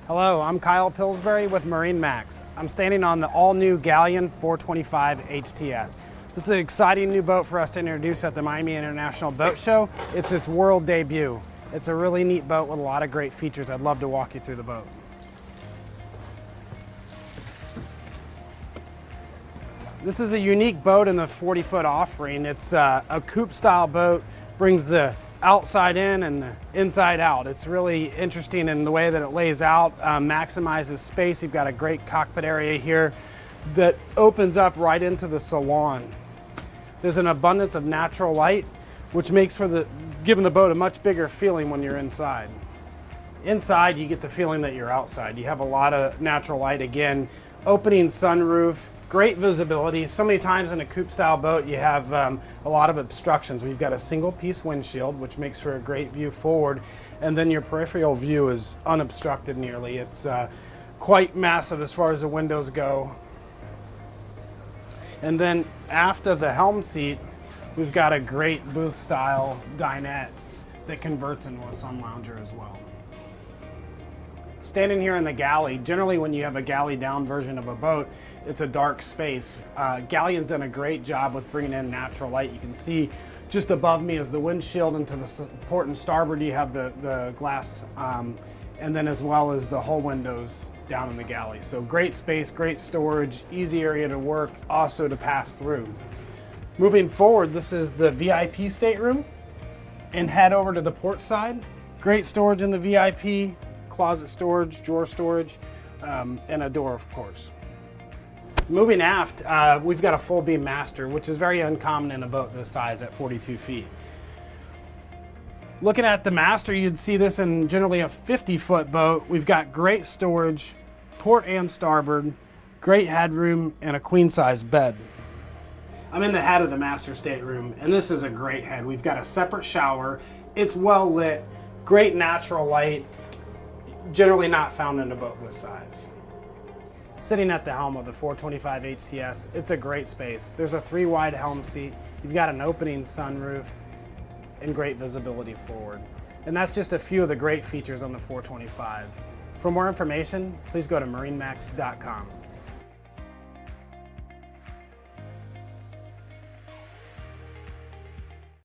Hello, I'm Kyle Pillsbury with MarineMax. I'm standing on the all-new Galeon 425 HTS. This is an exciting new boat for us to introduce at the Miami International Boat Show. It's its world debut. It's a really neat boat with a lot of great features. I'd love to walk you through the boat. This is a unique boat in the 40-foot offering. It's a coupe style boat, brings the outside in and the inside out. It's really interesting in the way that it lays out, maximizes space. You've got a great cockpit area here that opens up right into the salon. There's an abundance of natural light, which makes for giving the boat a much bigger feeling when you're inside. Inside, you get the feeling that you're outside. You have a lot of natural light. Again, opening sunroof, great visibility. So many times in a coupe style boat you have a lot of obstructions. We've got a single piece windshield, which makes for a great view forward, and then your peripheral view is unobstructed nearly. It's quite massive as far as the windows go. And then aft of the helm seat, we've got a great booth style dinette that converts into a sun lounger as well. Standing here in the galley, generally when you have a galley down version of a boat, it's a dark space. Galeon's done a great job with bringing in natural light. You can see just above me is the windshield, and to the port and starboard you have the glass, and then as well as the hull windows down in the galley. So great space, great storage, easy area to work, also to pass through. Moving forward, this is the VIP stateroom, and head over to the port side. Great storage in the VIP. Closet storage, drawer storage, and a door, of course. Moving aft, we've got a full beam master, which is very uncommon in a boat this size at 42 feet. Looking at the master, you'd see this in generally a 50-foot boat. We've got great storage, port and starboard, great headroom, and a queen-size bed. I'm in the head of the master stateroom, and this is a great head. We've got a separate shower. It's well lit, great natural light, generally not found in a boat this size. Sitting at the helm of the 425 HTS, it's a great space. There's a 3-wide helm seat, you've got an opening sunroof, and great visibility forward. And that's just a few of the great features on the 425. For more information, please go to MarineMax.com.